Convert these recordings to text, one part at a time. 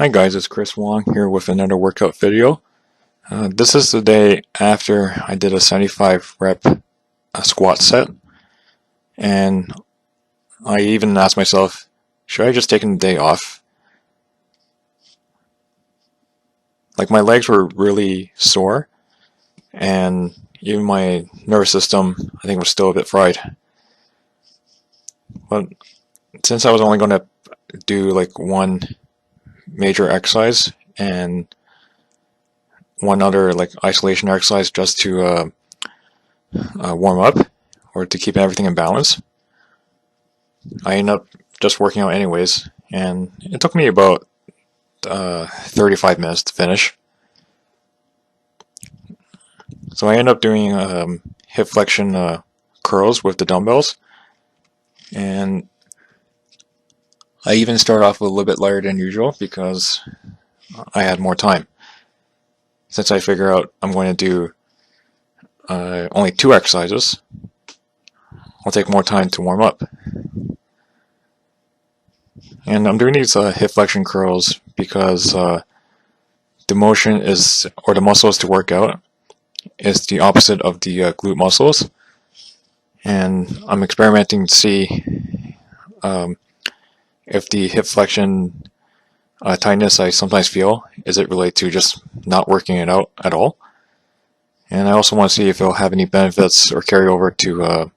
Hi guys, it's Chris Wong here with another workout video. This is the day after I did a 75 rep squat set, and I even asked myself, should I just take a day off? Like, my legs were really sore, and even my nervous system, I think, was still a bit fried. But since I was only going to do like one major exercise and one other like isolation exercise just to warm up or to keep everything in balance, I ended up just working out anyways, and it took me about 35 minutes to finish. So I ended up doing hip flexion curls with the dumbbells, and I even started off with a little bit lighter than usual because I had more time. Since I figure out I'm going to do only 2 exercises, I'll take more time to warm up. And I'm doing these hip flexion curls because the motion is, or the muscles to work out, is the opposite of the glute muscles. And I'm experimenting to see if the hip flexion tightness I sometimes feel, is it related to just not working it out at all? And I also want to see if it'll have any benefits or carry over to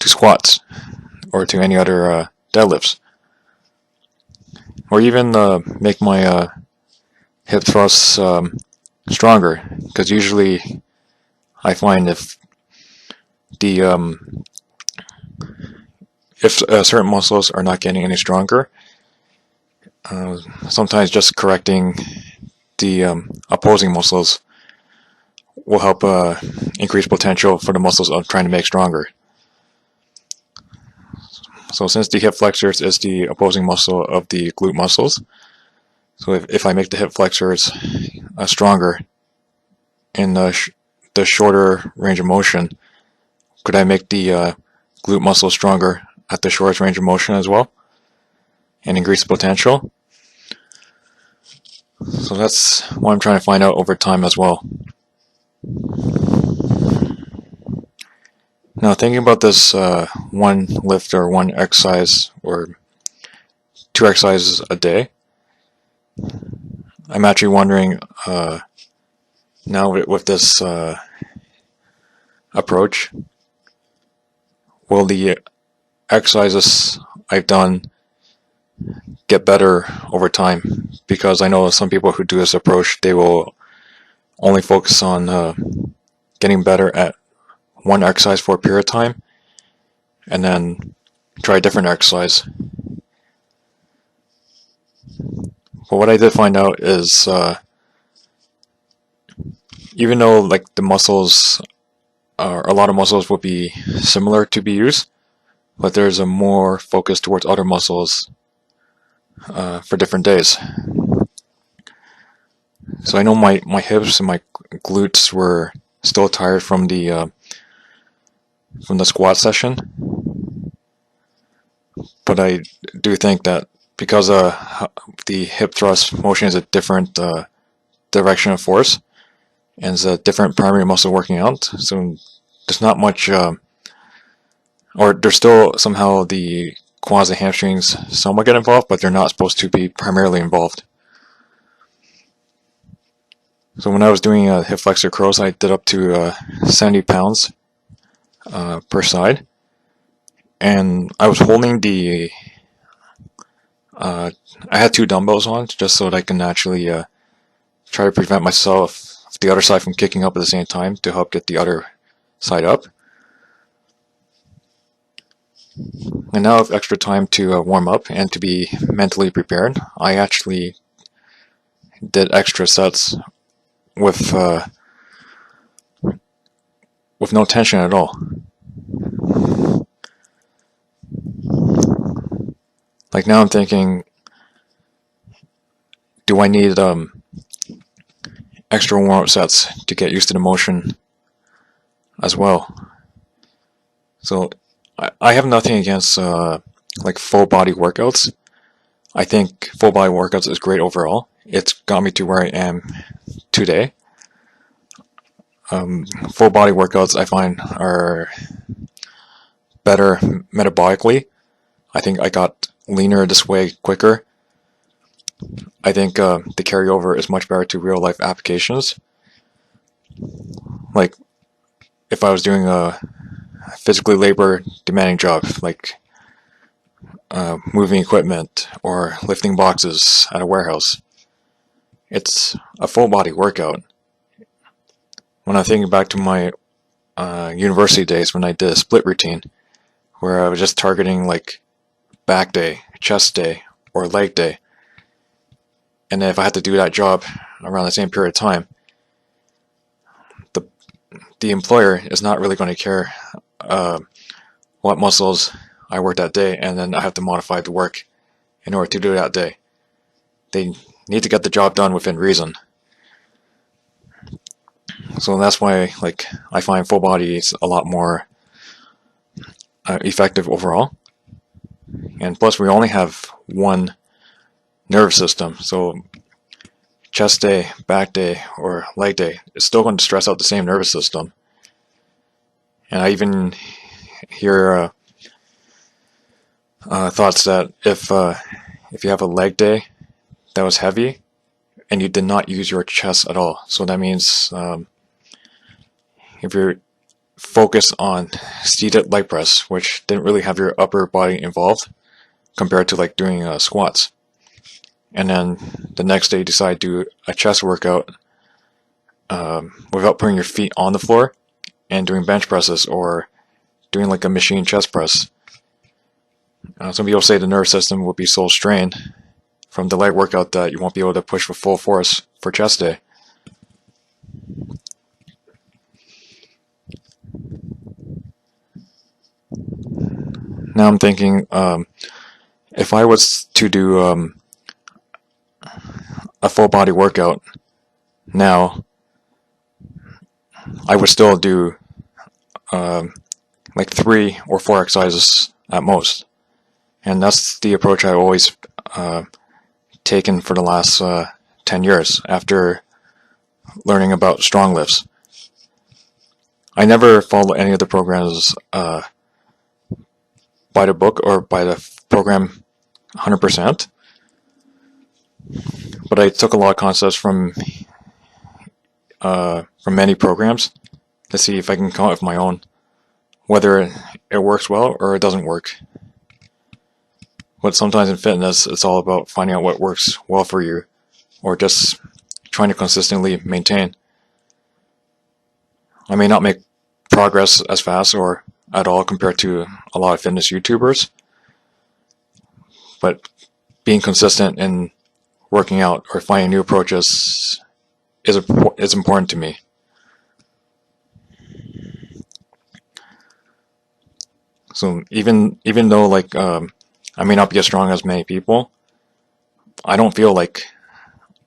squats or to any other deadlifts, or even make my hip thrusts stronger. Because usually I find if certain muscles are not getting any stronger, sometimes just correcting the opposing muscles will help increase potential for the muscles I'm trying to make stronger. So since the hip flexors is the opposing muscle of the glute muscles, so if I make the hip flexors stronger in the shorter range of motion, could I make the glute muscle stronger at the shortest range of motion as well and increase the potential? So that's what I'm trying to find out over time as well. Now, thinking about this one lift or one exercise or 2 exercises a day, I'm actually wondering now with this approach, will the exercises I've done get better over time? Because I know some people who do this approach, they will only focus on getting better at one exercise for a period of time and then try a different exercise. But what I did find out is even though like the muscles, a lot of muscles will be similar to be used, but there's a more focus towards other muscles for different days. So I know my hips and my glutes were still tired from the squat session, but I do think that because the hip thrust motion is a different direction of force and it's a different primary muscle working out, so there's not much, or there's still somehow the quads and hamstrings somewhat get involved, but they're not supposed to be primarily involved. So when I was doing hip flexor curls, I did up to 70 pounds per side, and I was holding the I had 2 dumbbells on just so that I can actually try to prevent myself, the other side, from kicking up at the same time to help get the other side up. And now I have extra time to warm up and to be mentally prepared. I actually did extra sets with no tension at all. Like, now I'm thinking, do I need extra warm-up sets to get used to the motion as well? So I have nothing against like full body workouts. I think full body workouts is great overall. It's got me to where I am today. Full body workouts I find are better metabolically. I think I got leaner this way quicker. I think the carryover is much better to real life applications. Like if I was doing a physically labor demanding job, like moving equipment or lifting boxes at a warehouse, it's a full body workout. When I'm thinking back to my university days when I did a split routine, where I was just targeting like back day, chest day, or leg day, and if I had to do that job around the same period of time, the employer is not really going to care what muscles I worked that day, and then I have to modify the work in order to do that day. They need to get the job done within reason. So that's why, like, I find full body is a lot more effective overall. And plus, we only have one nervous system, so chest day, back day, or leg day is still going to stress out the same nervous system. And I even hear thoughts that if you have a leg day that was heavy and you did not use your chest at all, so that means if you're focused on seated leg press, which didn't really have your upper body involved compared to like doing squats, and then the next day you decide to do a chest workout without putting your feet on the floor and doing bench presses or doing like a machine chest press. Some people say the nervous system will be so strained from the leg workout that you won't be able to push with full force for chest day. Now I'm thinking, if I was to do a full body workout now, I would still do like 3 or 4 exercises at most. And that's the approach I've always taken for the last 10 years after learning about strong lifts. I never follow any of the programs by the book or by the program 100%, but I took a lot of concepts from many programs to see if I can come up with my own, whether it works well or it doesn't work. But sometimes in fitness, it's all about finding out what works well for you, or just trying to consistently maintain. I may not make progress as fast or at all compared to a lot of fitness YouTubers, but being consistent in working out or finding new approaches is important to me. So even though like I may not be as strong as many people, I don't feel like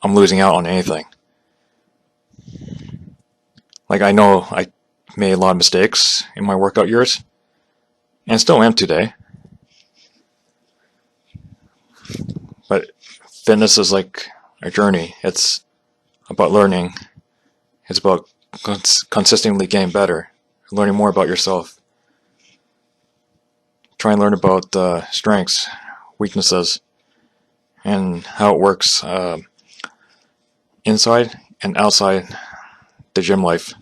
I'm losing out on anything. Like I know I made a lot of mistakes in my workout years, and still am today. But fitness is like a journey. It's about learning. It's about consistently getting better, learning more about yourself. Try and learn about strengths, weaknesses, and how it works inside and outside the gym life.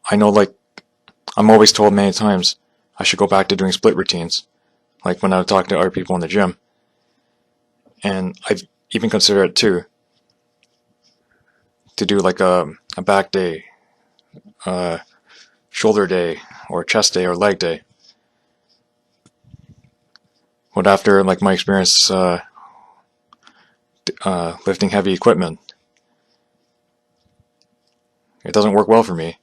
I know, like, I'm always told many times I should go back to doing split routines, like when I would talk to other people in the gym. And I've even considered it too, to do like a back day, shoulder day, or chest day, or leg day. But after like my experience lifting heavy equipment, it doesn't work well for me.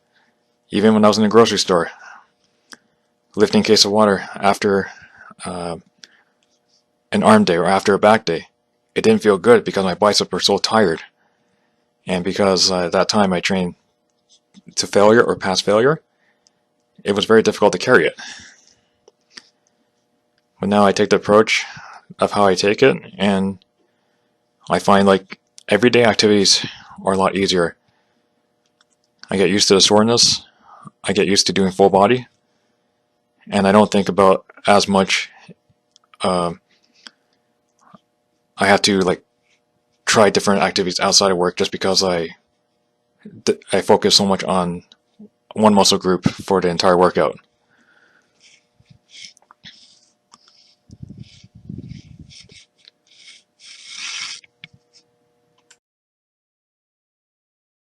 Even when I was in the grocery store, lifting a case of water after an arm day or after a back day, it didn't feel good because my biceps were so tired. And because at that time I trained to failure or past failure, it was very difficult to carry it. But now I take the approach of how I take it, and I find like everyday activities are a lot easier. I get used to the soreness, I get used to doing full body, and I don't think about as much. Uh, I have to like try different activities outside of work just because I focus so much on one muscle group for the entire workout.